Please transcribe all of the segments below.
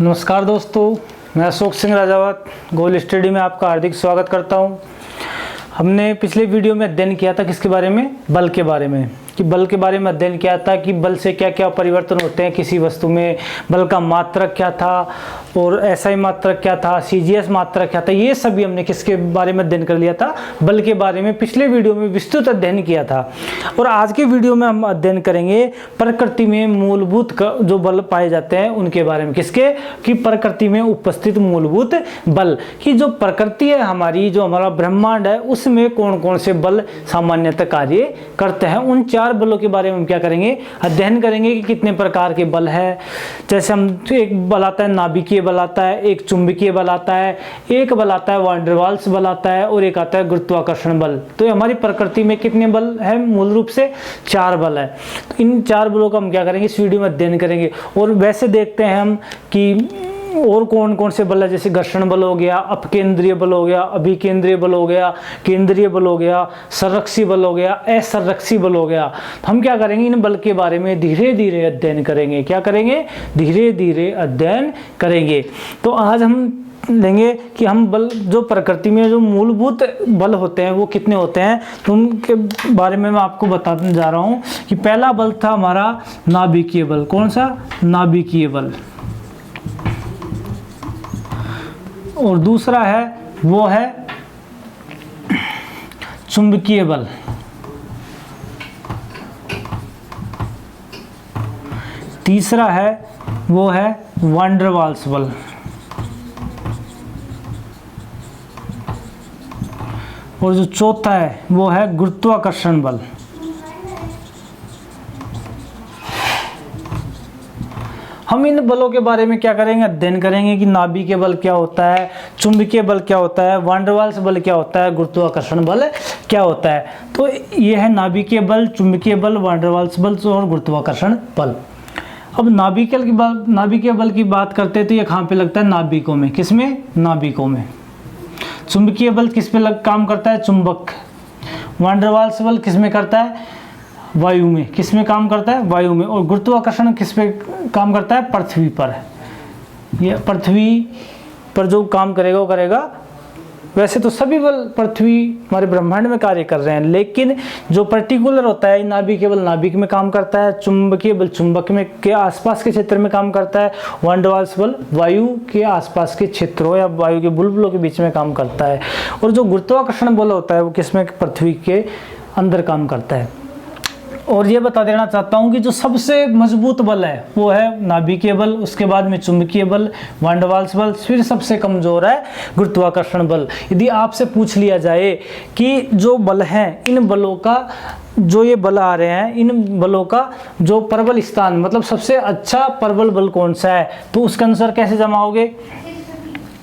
नमस्कार दोस्तों, मैं अशोक सिंह राजावत गोल स्टडी में आपका हार्दिक स्वागत करता हूं। हमने पिछले वीडियो में अध्ययन किया था किसके बारे में, बल के बारे में, कि बल के बारे में अध्ययन किया था कि बल से क्या क्या परिवर्तन होते हैं किसी वस्तु में, बल का मात्रक क्या था और एसआई मात्रक क्या था, सीजीएस मात्रक क्या था। ये सभी हमने किसके बारे में अध्ययन कर लिया था, बल के बारे में पिछले वीडियो में विस्तृत अध्ययन किया था। और आज के वीडियो में हम अध्ययन करेंगे प्रकृति में मूलभूत जो बल पाए जाते हैं उनके बारे में। किसके, कि प्रकृति में उपस्थित मूलभूत बल, कि जो प्रकृति है हमारी, जो हमारा ब्रह्मांड है, उसमें कौन कौन से बल सामान्यतः कार्य करते हैं। उन चार बलों के बारे में हम क्या करेंगे, अध्ययन करेंगे कि कितने प्रकार के बल है। जैसे हम एक बल आता है नाभिकीय बल आता है, एक चुंबकीय बल आता है, एक बल आता है वान डेर वाल्स बल आता है और एक आता है गुरुत्वाकर्षण बल। तो हमारी प्रकृति में कितने बल है, मूल रूप से 4 बल है। तो इन 4 बलों का हम क्या करेंगे, इस वीडियो में अध्ययन करेंगे। और वैसे देखते हैं हम कि और कौन कौन से बल है, जैसे घर्षण बल हो गया, अपकेंद्रीय बल हो गया, अभिकेंद्रीय बल हो गया, केंद्रीय बल हो गया, संरक्षी बल हो गया, असंरक्षी बल हो गया। हम क्या करेंगे, इन बल के बारे में धीरे धीरे अध्ययन करेंगे। क्या करेंगे, धीरे धीरे अध्ययन करेंगे। तो आज हम लेंगे कि हम बल, जो प्रकृति में जो मूलभूत बल होते हैं वो कितने होते हैं, तो उनके बारे में मैं आपको बताने जा रहा हूँ। कि पहला बल था हमारा नाभिकीय बल। कौन सा, नाभिकीय बल। और दूसरा है वो है चुंबकीय बल। तीसरा है वो है वान डेर वाल्स बल। और जो चौथा है वो है गुरुत्वाकर्षण बल। हम इन बलों के बारे में क्या करेंगे, अध्ययन करेंगे कि नाभिकीय बल क्या होता है, चुंबकीय बल क्या होता है, वान डेर वाल्स बल क्या होता है, गुरुत्वाकर्षण बल क्या होता है। तो ये है नाभिकीय बल, चुंबकीय बल, वान डेर वाल्स बल और गुरुत्वाकर्षण बल। अब नाभिकीय बल की बात करते हैं तो ये कहाँ पे लगता है, नाभिकों में। किसमें, नाभिकों में। चुंबकीय बल किस पे काम करता है, चुंबक। वान डेर वाल्स बल किस में करता है, वायु में। किस में काम करता है, वायु में। और गुरुत्वाकर्षण किस पे काम करता है, पृथ्वी पर। ये पृथ्वी पर जो काम करेगा वो करेगा। वैसे तो सभी बल पृथ्वी हमारे ब्रह्मांड में कार्य कर रहे हैं, लेकिन जो पर्टिकुलर होता है नाभिकीय बल नाभिक में काम करता है, चुंबकीय बल चुंबक में के आसपास के क्षेत्र में काम करता है, वान डेर वाल्स बल वायु के आसपास के क्षेत्रों या वायु के बुलबुलों के बीच में काम करता है। और जो गुरुत्वाकर्षण बल होता है वो किसमें, पृथ्वी के अंदर काम करता है। और ये बता देना चाहता हूँ कि जो सबसे मजबूत बल है वो है नाभिकीय बल, उसके बाद में चुंबकीय बल, वान डेर वाल्स बल, फिर सबसे कमजोर है गुरुत्वाकर्षण बल। यदि आपसे पूछ लिया जाए कि जो बल हैं, इन बलों का, जो ये बल आ रहे हैं, इन बलों का जो प्रबल स्थान, मतलब सबसे अच्छा प्रबल बल कौन सा है, तो उसका आंसर कैसे जमाओगे,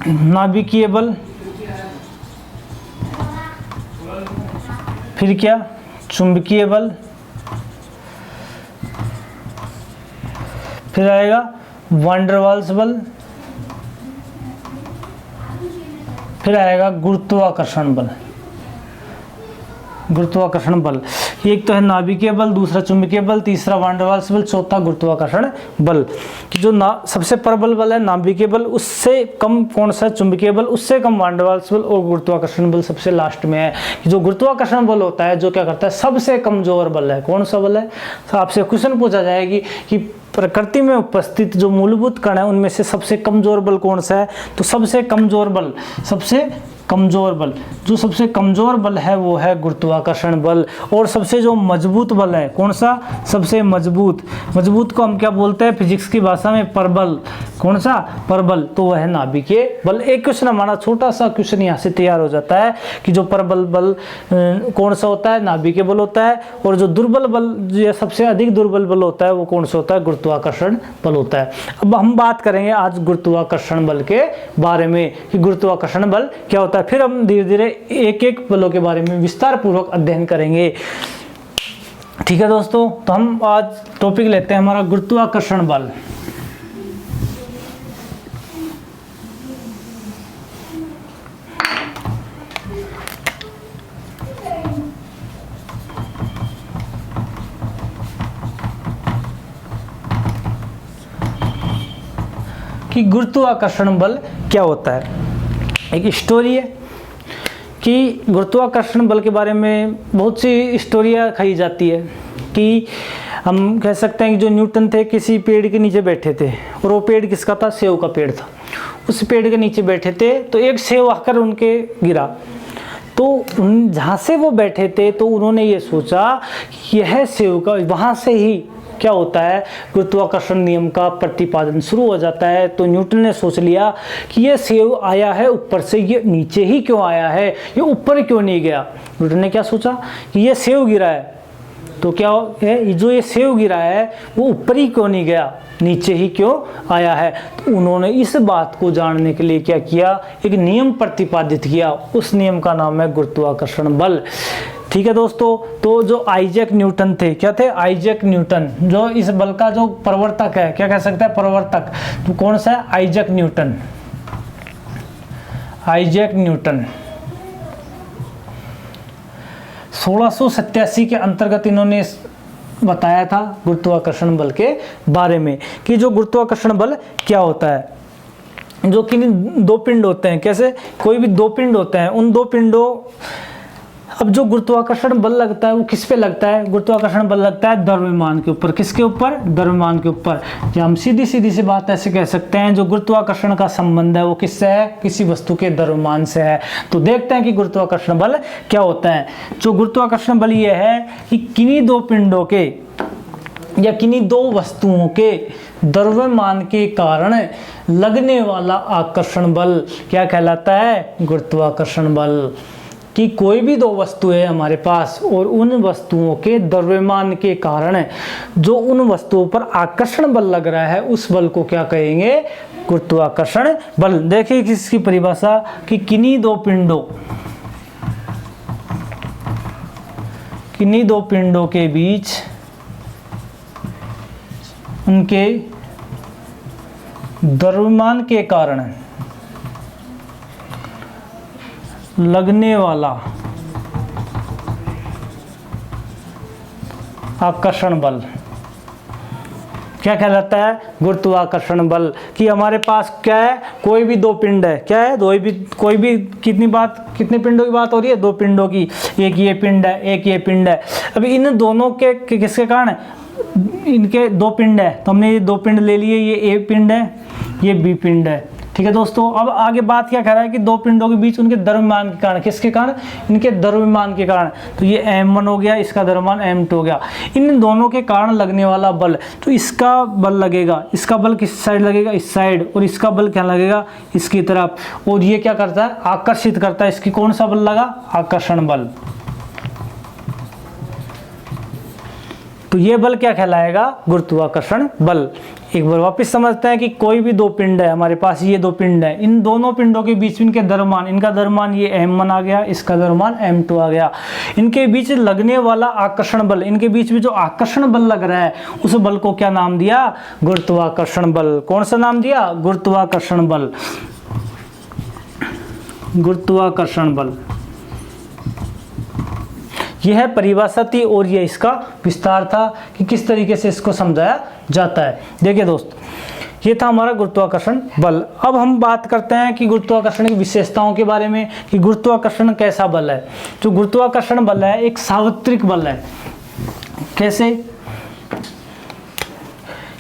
नाभिकीय बल, फिर क्या, चुंबकीय बल, फिर आएगा वान डेर वाल्स बल, फिर आएगा गुरुत्वाकर्षण बल। गुरुत्वाकर्षण बल एक तो है नाभिकीय बल, दूसरा चुंबकीय बल, तीसरा वान डेर वाल्स बल, चौथा गुरुत्वाकर्षण बल। कि जो सबसे प्रबल बल है नाभिकीय बल, उससे कम कौन सा, चुंबकीय बल, उससे कम वान डेर वाल्स बल, और गुरुत्वाकर्षण बल सबसे लास्ट में है। कि जो गुरुत्वाकर्षण बल होता है जो क्या करता है, सबसे कमजोर बल है। कौन सा बल है, तो आपसे क्वेश्चन पूछा जाएगी कि प्रकृति में उपस्थित जो मूलभूत कण है उनमें से सबसे कमजोर बल कौन सा है, तो सबसे कमजोर बल, सबसे कमजोर बल, जो सबसे कमजोर बल है वो है गुरुत्वाकर्षण बल। और सबसे जो मजबूत बल है कौन सा, सबसे मजबूत, मजबूत को हम क्या बोलते हैं फिजिक्स की भाषा में, परबल। कौन सा, परबल, तो वह है नाभिकीय बल। एक क्वेश्चन हमारा छोटा सा क्वेश्चन यहाँ से तैयार हो जाता है कि जो प्रबल बल कौन सा होता है, नाभिकीय बल होता है। और जो दुर्बल बल, जो सबसे अधिक दुर्बल बल होता है वो कौन सा होता है, गुरुत्वाकर्षण बल होता है। अब हम बात करेंगे आज गुरुत्वाकर्षण बल के बारे में कि गुरुत्वाकर्षण बल क्या होता है। फिर हम धीरे धीरे एक एक बलों के बारे में विस्तार पूर्वक अध्ययन करेंगे। ठीक है दोस्तों, तो हम आज टॉपिक लेते हैं हमारा गुरुत्वाकर्षण बल। कि गुरुत्वाकर्षण बल क्या होता है। एक स्टोरी है कि गुरुत्वाकर्षण बल के बारे में बहुत सी स्टोरियाँ कही जाती है कि हम कह सकते हैं कि जो न्यूटन थे किसी पेड़ के नीचे बैठे थे, और वो पेड़ किसका था? सेव का पेड़ था। उस पेड़ के नीचे बैठे थे तो एक सेव आकर उनके गिरा, तो जहाँ से वो बैठे थे तो उन्होंने ये सोचा कि यह सेव का, वहाँ से ही क्या होता है, गुरुत्वाकर्षण नियम का प्रतिपादन शुरू हो जाता है। तो न्यूटन ने सोच लिया कि ये सेव आया है ऊपर से, ये नीचे ही क्यों आया है, ये ऊपर क्यों नहीं गया। न्यूटन ने क्या सोचा कि ये सेव गिरा है तो क्या है, जो ये सेव गिरा है वो ऊपर ही क्यों नहीं गया, नीचे ही क्यों आया है। तो उन्होंने इस बात को जानने के लिए क्या किया, एक नियम प्रतिपादित किया। उस नियम का नाम है गुरुत्वाकर्षण बल। ठीक है दोस्तों, तो जो आइजैक न्यूटन थे, क्या थे? आइजैक न्यूटन, जो इस बल का जो प्रवर्तक है, क्या कह सकते हैं, प्रवर्तक। तो कौन सा है? Isaac Newton. आइजैक न्यूटन 1687 के अंतर्गत इन्होंने बताया था गुरुत्वाकर्षण बल के बारे में कि जो गुरुत्वाकर्षण बल क्या होता है। जो कि दो पिंड होते हैं, कैसे? कोई भी दो पिंड होते हैं, उन दो पिंडों, अब जो गुरुत्वाकर्षण बल लगता है वो किस पे लगता है? गुरुत्वाकर्षण बल लगता है द्रव्यमान के ऊपर। किसके ऊपर? द्रव्यमान के ऊपर। या हम सीधी सी बात ऐसे कह सकते हैं, जो गुरुत्वाकर्षण का संबंध है वो किससे है? किसी वस्तु के द्रव्यमान से है। तो देखते हैं कि गुरुत्वाकर्षण बल क्या होता है। जो गुरुत्वाकर्षण बल ये है कि किन्हीं दो पिंडों के या किन्हीं दो वस्तुओं के द्रव्यमान के कारण लगने वाला आकर्षण बल क्या कहलाता है? गुरुत्वाकर्षण बल। कि कोई भी दो वस्तु है हमारे पास और उन वस्तुओं के द्रव्यमान के कारण जो उन वस्तुओं पर आकर्षण बल लग रहा है, उस बल को क्या कहेंगे? गुरुत्वाकर्षण बल। देखिए इसकी परिभाषा कि किन्हीं दो पिंडों के बीच उनके द्रव्यमान के कारण लगने वाला आकर्षण बल क्या कहलाता है? गुरुत्वाकर्षण बल। कि हमारे पास क्या है? कोई भी दो पिंड है, क्या है? कोई भी कितने पिंडों की बात हो रही है? दो पिंडों की। एक ये पिंड है, एक ये पिंड है। अभी इन दोनों के किसके कारण? इनके दो पिंड है, तो हमने ये दो पिंड ले लिए, ये ए पिंड है, ये बी पिंड है। ठीक है दोस्तों, अब आगे बात क्या कर रहा है कि दो पिंडों के बीच उनके द्रव्यमान के कारण, किसके कारण? इनके द्रव्यमान के कारण। तो ये m1 हो गया, इसका द्रव्यमान m2 हो गया। इन दोनों के कारण लगने वाला बल, तो इसका बल लगेगा, इसका बल किस साइड लगेगा? इस साइड। और इसका बल क्या लगेगा? इसकी तरफ। और ये क्या करता है? आकर्षित करता है। इसकी कौन सा बल लगा? आकर्षण बल। तो ये बल क्या कहलाएगा? गुरुत्वाकर्षण बल। एक बार वापस समझते हैं कि कोई भी दो पिंड है हमारे पास, ये दो पिंड है, इन दोनों पिंडों के बीच इनके द्रव्यमान, इनका द्रव्यमान ये m1 आ गया, इसका द्रव्यमान m2 आ गया। इनके बीच लगने वाला आकर्षण बल, इनके बीच में जो आकर्षण बल लग रहा है उस बल को क्या नाम दिया? गुरुत्वाकर्षण बल। कौन सा नाम दिया? गुरुत्वाकर्षण बल। गुरुत्वाकर्षण बल यह है परिभाषा थी और यह इसका विस्तार था कि किस तरीके से इसको समझाया जाता है। देखिए दोस्त, ये था हमारा गुरुत्वाकर्षण बल। अब हम बात करते हैं कि गुरुत्वाकर्षण की विशेषताओं के बारे में कि गुरुत्वाकर्षण कैसा बल है। जो गुरुत्वाकर्षण बल है एक सार्वत्रिक बल है। कैसे?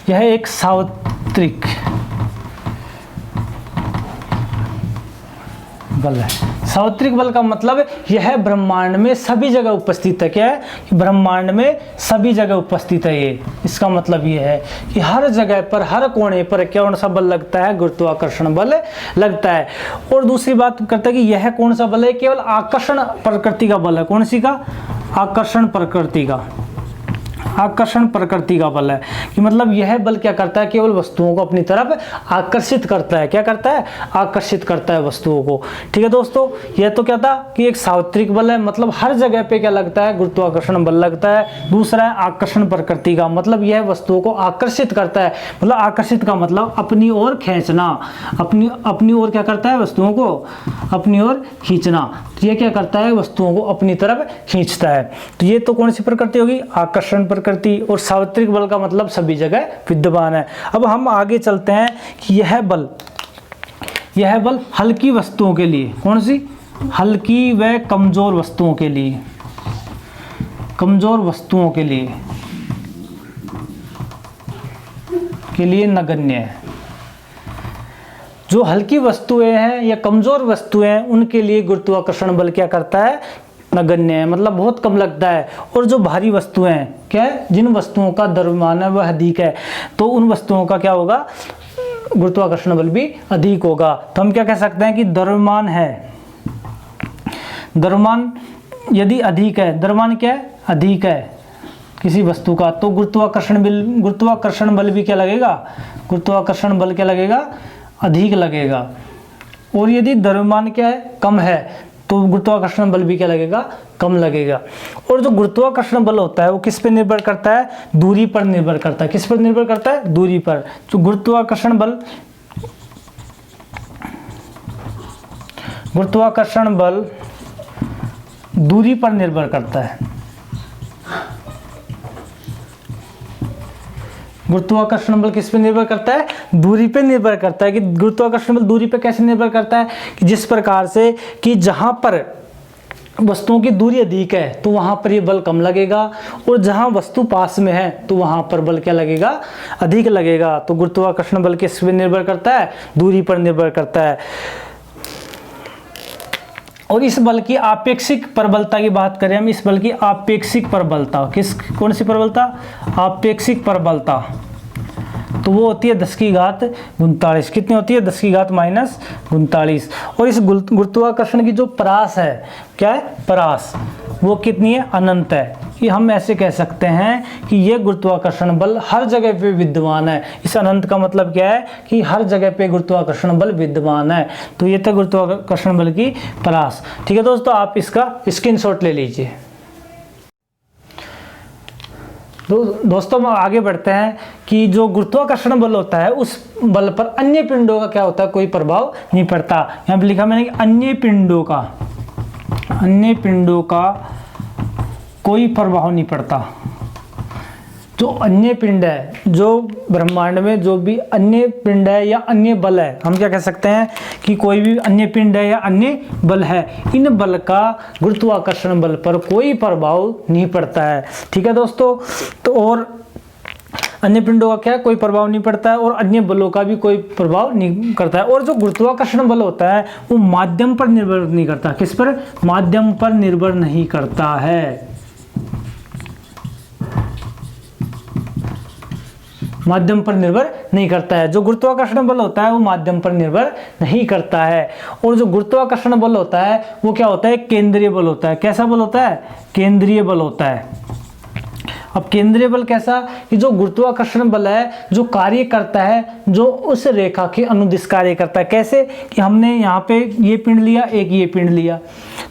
यह एक सार्वत्रिक बल है। सार्वत्रिक बल का मतलब यह ब्रह्मांड में सभी जगह उपस्थित है। क्या है? ब्रह्मांड में सभी जगह उपस्थित है। ये इसका मतलब ये है कि हर जगह पर, हर कोने पर कौन सा बल लगता है? गुरुत्वाकर्षण बल लगता है। और दूसरी बात करता है कि यह कौन सा बल है? केवल आकर्षण प्रकृति का बल है। कौन सी का? आकर्षण प्रकृति का। आकर्षण प्रकृति का बल है कि मतलब यह बल क्या करता है? केवल वस्तुओं को अपनी तरफ आकर्षित करता है। क्या करता है? आकर्षित करता है वस्तुओं को। ठीक है दोस्तों, यह तो क्या था कि एक सार्वत्रिक बल है, मतलब हर जगह पे क्या लगता है? गुरुत्वाकर्षण बल लगता है। दूसरा है आकर्षण प्रकृति का, मतलब यह वस्तुओं को आकर्षित करता है। मतलब आकर्षित का मतलब अपनी ओर खींचना, अपनी ओर क्या करता है? वस्तुओं को अपनी ओर खींचना। तो यह क्या करता है? वस्तुओं को अपनी तरफ खींचता है। तो ये तो कौन सी प्रकृति होगी? आकर्षण प्रकृति करती, और सार्वत्रिक बल का मतलब सभी जगह विद्यमान है। अब हम आगे चलते हैं कि यह बल हल्की वस्तुओं के लिए, कौन सी, हल्की व कमजोर वस्तुओं के लिए, कमजोर वस्तुओं के लिए नगण्य है। जो हल्की वस्तुएं हैं या कमजोर वस्तुएं हैं उनके लिए गुरुत्वाकर्षण बल क्या करता है, नगण्य है, मतलब बहुत कम लगता है। और जो भारी वस्तुएं हैं, क्या है, जिन वस्तुओं का द्रव्यमान है वह अधिक है, तो उन वस्तुओं का क्या होगा, गुरुत्वाकर्षण बल भी अधिक होगा। तो हम क्या कह सकते हैं कि द्रव्यमान है, द्रव्यमान यदि अधिक है, द्रव्यमान क्या है, अधिक है किसी वस्तु का, तो गुरुत्वाकर्षण बल भी क्या लगेगा, गुरुत्वाकर्षण बल क्या लगेगा, अधिक लगेगा। और यदि द्रव्यमान क्या है, कम है, तो गुरुत्वाकर्षण बल भी क्या लगेगा, कम लगेगा। और जो गुरुत्वाकर्षण बल होता है वो किस पर निर्भर करता है, दूरी पर निर्भर करता है। किस पर निर्भर करता है, दूरी पर। जो गुरुत्वाकर्षण बल दूरी पर निर्भर करता है। गुरुत्वाकर्षण बल किस पे निर्भर करता है, दूरी पे निर्भर करता है। कि गुरुत्वाकर्षण बल दूरी पे कैसे निर्भर करता है, कि जिस प्रकार से कि जहां पर वस्तुओं की दूरी अधिक है तो वहां पर ये बल कम लगेगा, और जहां वस्तु पास में है तो वहां पर बल क्या लगेगा, अधिक लगेगा। तो गुरुत्वाकर्षण बल किस पे निर्भर करता है, दूरी पर निर्भर करता है। और इस बल की आपेक्षिक प्रबलता की बात करें हम, इस बल की आपेक्षिक प्रबलता, कौन सी प्रबलता, आपेक्षिक प्रबलता, तो वो होती है 10⁻⁴। कितनी होती है, 10⁻⁻⁴। और इस गुरुत्वाकर्षण की जो परास है, क्या है, परास, वो कितनी है, अनंत है। कि हम ऐसे कह सकते हैं कि ये गुरुत्वाकर्षण बल हर जगह पे विद्यमान है। इस अनंत का मतलब क्या है, कि हर जगह पे गुरुत्वाकर्षण बल विद्यमान है। तो ये था गुरुत्वाकर्षण बल की परास। ठीक है दोस्तों, आप इसका स्क्रीनशॉट ले लीजिए। दोस्तों हम आगे बढ़ते हैं कि जो गुरुत्वाकर्षण बल होता है उस बल पर अन्य पिंडों का क्या होता है, कोई प्रभाव नहीं पड़ता। यहाँ पे लिखा मैंने कि अन्य पिंडों का कोई प्रभाव नहीं पड़ता। जो अन्य पिंड है, जो ब्रह्मांड में जो भी अन्य पिंड है या अन्य बल है, हम क्या कह सकते हैं कि कोई भी अन्य पिंड है या अन्य बल है, इन बल का गुरुत्वाकर्षण बल पर कोई प्रभाव नहीं पड़ता है। ठीक है दोस्तों, तो और अन्य पिंडों का क्या, कोई प्रभाव नहीं पड़ता है, और अन्य बलों का भी कोई प्रभाव नहीं करता है। और जो गुरुत्वाकर्षण बल होता है वो माध्यम पर निर्भर नहीं करता। किस पर, माध्यम पर निर्भर नहीं करता है, माध्यम पर निर्भर नहीं करता है। जो गुरुत्वाकर्षण बल होता है वो माध्यम पर निर्भर नहीं करता है। और जो गुरुत्वाकर्षण बल होता है वो क्या होता है, केंद्रीय बल होता है। कैसा बल होता है, केंद्रीय बल होता है। अब केंद्रीय बल कैसा, कि जो गुरुत्वाकर्षण बल है जो कार्य करता है, जो उस रेखा के अनुदिश कार्य करता है। कैसे, कि हमने यहाँ पे ये पिंड लिया, एक ये पिंड लिया,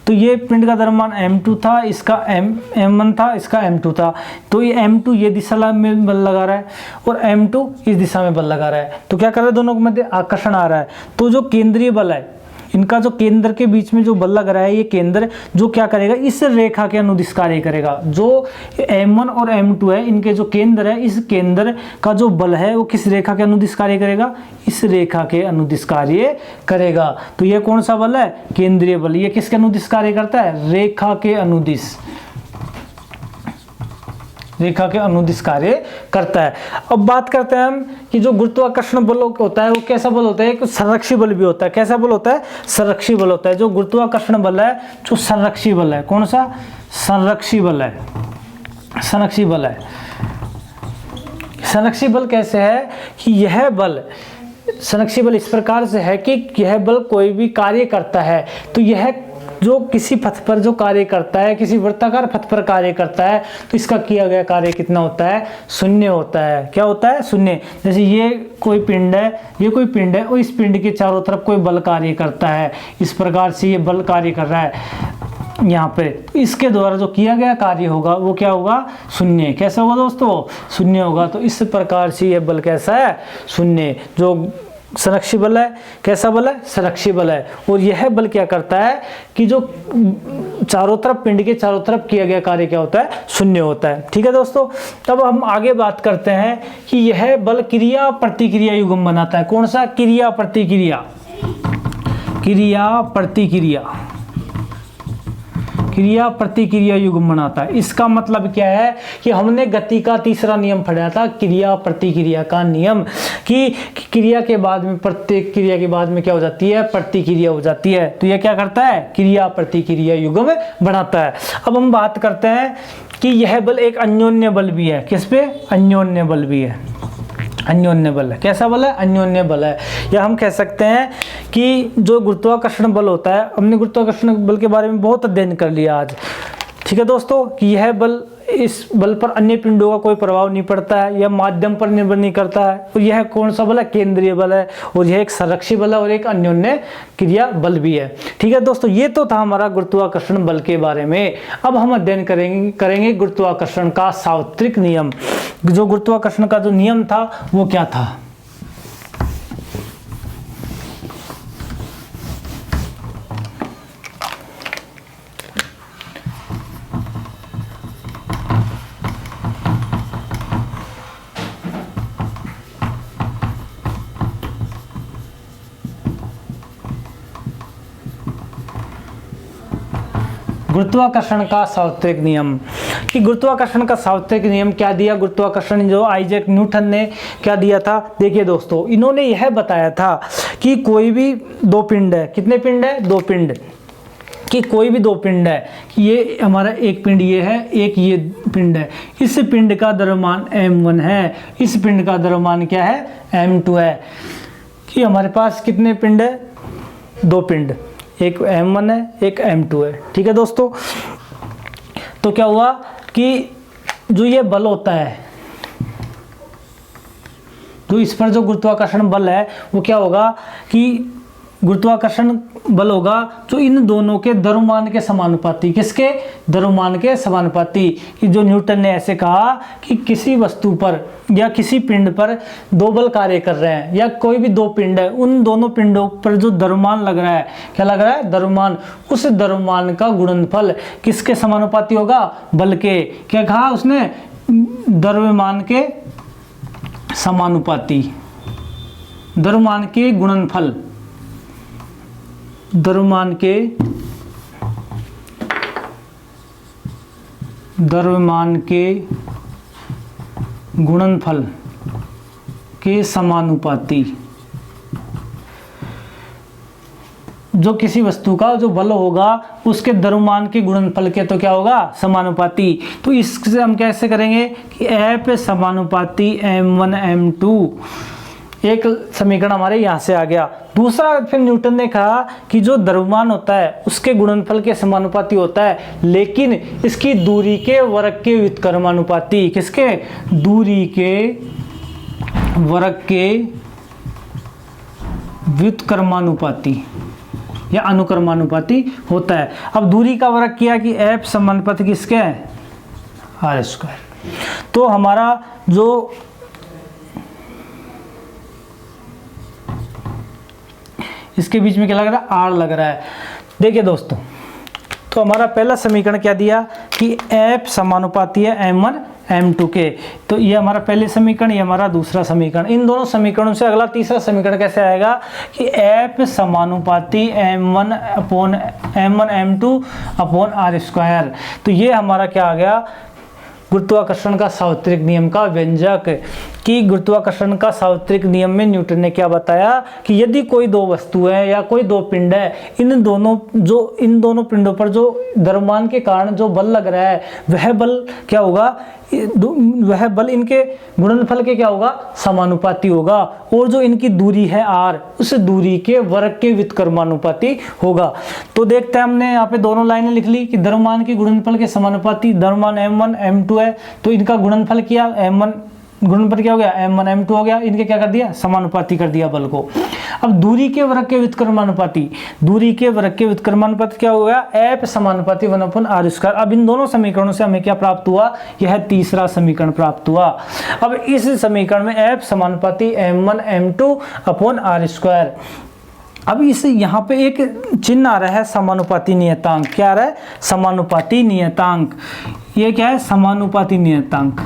तो ये पिंड का द्रव्यमान m2 था, इसका m1 था, इसका m2 था। तो ये m2 ये दिशा में बल लगा रहा है और m2 इस दिशा में बल लगा रहा है। तो क्या कर रहा है, दोनों के मध्य आकर्षण आ रहा है। तो जो केंद्रीय बल है, इनका जो केंद्र के बीच में जो बल लग रहा है, ये केंद्र जो क्या करेगा, इस रेखा के अनुदिश कार्य करेगा। जो m1 और m2 है, इनके जो केंद्र है, इस केंद्र का जो बल है वो किस रेखा के अनुदिश कार्य करेगा, इस रेखा के अनुदिश कार्य करेगा। तो ये कौन सा बल है, केंद्रीय बल। ये किसके अनुदिश कार्य करता है, रेखा के अनुदिश, रेखा के अनुदिश कार्य करता है। अब बात करते हैं हम कि जो गुरुत्वाकर्षण बल होता है वो कैसा बल होता है, एक संरक्षी बल भी होता है। कैसा बल होता है, संरक्षी बल होता है। जो गुरुत्वाकर्षण बल है जो संरक्षी बल है, कौन सा, संरक्षी बल है, संरक्षी बल है। संरक्षी बल कैसे है, कि यह बल, संरक्षी बल इस प्रकार से है कि यह बल कोई भी कार्य करता है तो यह जो किसी पथ पर जो कार्य करता है, किसी वृत्ताकार पथ पर कार्य करता है, तो इसका किया गया कार्य कितना होता है, शून्य होता है। क्या होता है, शून्य। जैसे ये कोई पिंड है, ये कोई पिंड है और इस पिंड के चारों तरफ कोई बल कार्य करता है, इस प्रकार से ये बल कार्य कर रहा है यहाँ पे, इसके द्वारा जो किया गया कार्य होगा वो क्या होगा, शून्य। कैसा होगा दोस्तों, शून्य होगा। तो इस प्रकार से ये बल कैसा है, शून्य। जो संरक्षी बल है। कैसा बल है? संरक्षी बल है। और यह बल क्या करता है कि जो चारों तरफ, पिंड के चारों तरफ किया गया कार्य क्या होता है? शून्य होता है। ठीक है दोस्तों, तब हम आगे बात करते हैं कि यह बल क्रिया प्रतिक्रिया युग्म बनाता है। कौन सा? क्रिया प्रतिक्रिया, क्रिया प्रतिक्रिया, क्रिया प्रतिक्रिया युग्म बनाता है। इसका मतलब क्या है कि हमने गति का तीसरा नियम पढ़ा था, क्रिया प्रतिक्रिया का नियम, कि क्रिया के बाद में, प्रत्येक क्रिया के बाद में क्या हो जाती है? प्रतिक्रिया हो जाती है। तो यह क्या करता है? क्रिया प्रतिक्रिया युग्म बनाता है। अब हम बात करते हैं कि यह बल एक अन्योन्य बल भी है। किस पे? अन्योन्य बल भी है। अन्योन्य बल है। कैसा बल है? अन्योन्य बल है। या हम कह सकते हैं कि जो गुरुत्वाकर्षण बल होता है, हमने गुरुत्वाकर्षण बल के बारे में बहुत अध्ययन कर लिया आज। ठीक है दोस्तों, कि यह बल, इस बल पर अन्य पिंडों का कोई प्रभाव नहीं पड़ता है या माध्यम पर निर्भर नहीं करता है। और यह कौन सा बल है? केंद्रीय बल है। और यह एक संरक्षी बल है और एक अन्योन्य क्रिया बल भी है। ठीक है दोस्तों, ये तो था हमारा गुरुत्वाकर्षण बल के बारे में। अब हम अध्ययन करेंगे गुरुत्वाकर्षण का सार्वत्रिक नियम। जो गुरुत्वाकर्षण का जो नियम था वो क्या था? गुरुत्वाकर्षण का सार्वत्रिक नियम। कि गुरुत्वाकर्षण का सार्वत्रिक नियम क्या दिया? गुरुत्वाकर्षण जो आइजैक न्यूटन ने क्या दिया था? देखिए दोस्तों, इन्होंने यह बताया था कि कोई भी दो पिंड है। कितने पिंड है? दो पिंड। कि कोई भी दो पिंड है, कि ये हमारा एक पिंड ये है, एक ये पिंड है। इस पिंड का द्रव्यमान m1 है, इस पिंड का द्रव्यमान क्या है? m2 है। कि हमारे पास कितने पिंड है? दो पिंड, एक m1 है, एक m2 है। ठीक है दोस्तों, तो क्या हुआ कि जो ये बल होता है, तो इस पर जो गुरुत्वाकर्षण बल है वो क्या होगा कि गुरुत्वाकर्षण बल होगा जो इन दोनों के द्रव्यमान के समानुपाती। किसके? द्रव्यमान के समानुपाती। कि जो न्यूटन ने ऐसे कहा कि किसी वस्तु पर या किसी पिंड पर दो बल कार्य कर रहे हैं, या कोई भी दो पिंड है, उन दोनों पिंडों पर जो द्रव्यमान लग रहा है, क्या लग रहा है? द्रव्यमान। उस द्रव्यमान का गुणनफल किसके समानुपाती होगा? बल के। क्या कहा उसने? द्रव्यमान के समानुपाती, द्रव्यमान के गुणनफल, द्रव्यमान के गुणनफल के समानुपाती। जो किसी वस्तु का जो बल होगा उसके द्रव्यमान के गुणनफल के तो क्या होगा? समानुपाती। तो इससे हम कैसे करेंगे कि F समानुपाती m1 m2, एक समीकरण हमारे यहाँ से आ गया। दूसरा, फिर न्यूटन ने कहा कि जो द्रव्यमान होता है उसके गुणनफल के समानुपाती होता है, लेकिन इसकी दूरी के वर्ग के व्युत्क्रमानुपाती। किसके? दूरी के वर्ग के व्युत्क्रमानुपाती या अनुक्रमानुपाती होता है। अब दूरी का वर्ग किया कि F समानुपाती किसके है? r²। तो हमारा जो इसके बीच में क्या लग रहा है? R लग रहा है। देखिए दोस्तों, तो हमारा पहला समीकरण क्या दिया कि F समानुपाती है m1 m2 के। तो ये हमारा पहले समीकरण, ये हमारा दूसरा समीकरण। इन दोनों समीकरणों से अगला तीसरा समीकरण कैसे आएगा कि F समानुपाती m1 m2 अपॉन r²। तो ये हमारा क्या आ गया? गुरुत्वाकर्षण का सार्वत्रिक नियम का व्यंजक। कि गुरुत्वाकर्षण का सार्वत्रिक नियम में न्यूटन ने क्या बताया कि यदि कोई दो वस्तु है या कोई दो पिंड है, इन दोनों पिंडों पर जो द्रव्यमान के कारण जो बल लग रहा है वह बल क्या होगा? वह बल इनके गुणनफल के क्या होगा? समानुपाती होगा। और जो इनकी दूरी है r, उस दूरी के वर्ग के व्युत्क्रमानुपाती होगा। तो देखते हैं, हमने यहाँ पे दोनों लाइनें लिख ली कि द्रव्यमान के गुणनफल के समानुपाती द्रव्यमान m1 m2 है, तो इनका गुणनफल किया m1 गुणनफल क्या हो गया, m1 m2 हो गया, इनके क्या कर दिया, समानुपाती कर दिया बल को। अब दूरी के वर्ग के व्युत्क्रमानुपाती, दूरी के वर्ग के व्युत्क्रमानुपाती क्या हो गया, F समानुपाती 1/r²। अब इन दोनों समीकरणों से हमें क्या प्राप्त हुआ, यह तीसरा समीकरण प्राप्त हुआ। अब इस समीकरण में F समानुपाती m1 m2/r²। अब इस यहाँ पे एक चिन्ह आ रहा है समानुपाती नियतांक, क्या आ रहा है, समानुपाती नियतांक। ये क्या है, समानुपाती नियतांक।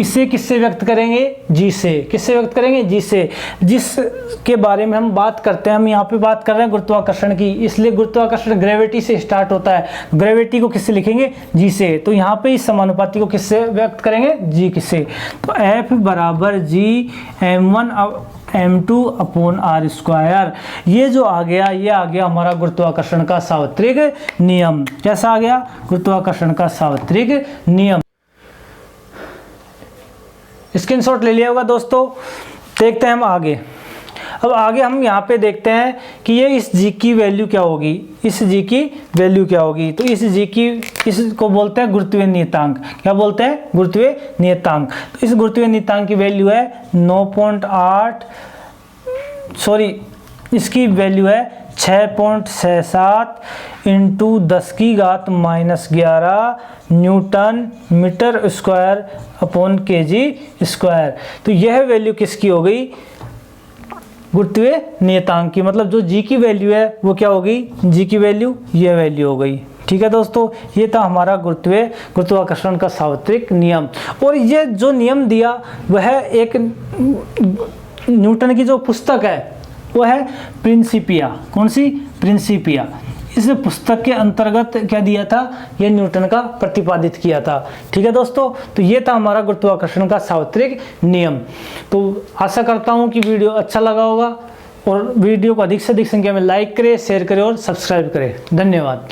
इसे किससे व्यक्त करेंगे, जी से। किससे व्यक्त करेंगे, जी से। जिसके बारे में हम बात करते हैं, हम यहाँ पे बात कर रहे हैं गुरुत्वाकर्षण की, इसलिए गुरुत्वाकर्षण ग्रेविटी से स्टार्ट होता है। ग्रेविटी को किससे लिखेंगे, जी से। तो यहाँ पे इस समानुपाती को किससे व्यक्त करेंगे, जी किससे। तो F बराबर जी m1 m2/r²। ये जो आ गया, ये आ गया हमारा गुरुत्वाकर्षण का सार्वत्रिक नियम। कैसा आ गया, गुरुत्वाकर्षण का सार्वत्रिक नियम। स्क्रीनशॉट ले लिया होगा दोस्तों। देखते हैं हम आगे। अब आगे हम यहाँ पे देखते हैं कि ये इस g की वैल्यू क्या होगी, इस g की वैल्यू क्या होगी। तो इस g की, इसको बोलते हैं गुरुत्वीय नियतांक। क्या बोलते हैं, गुरुत्वीय नियतांक। तो इस गुरुत्वीय नियतांक की वैल्यू है 9.8, सॉरी इसकी वैल्यू है 6.67 into 10⁻⁻11 newton metre square upon kg²। तो यह वैल्यू किसकी हो गई, गुरुत्वीय नियतांक की। मतलब जो g की वैल्यू है वो क्या होगी, g की वैल्यू ये वैल्यू हो गई। ठीक है दोस्तों, ये था हमारा गुरुत्वाकर्षण का सार्वत्रिक नियम। और ये जो नियम दिया वह एक न्यूटन की जो पुस्तक है वो है प्रिंसिपिया। कौन सी, प्रिंसिपिया। इस पुस्तक के अंतर्गत क्या दिया था, ये न्यूटन का प्रतिपादित किया था। ठीक है दोस्तों, तो ये था हमारा गुरुत्वाकर्षण का सार्वत्रिक नियम। तो आशा करता हूँ कि वीडियो अच्छा लगा होगा, और वीडियो को अधिक से अधिक संख्या में लाइक करें, शेयर करें और सब्सक्राइब करें। धन्यवाद।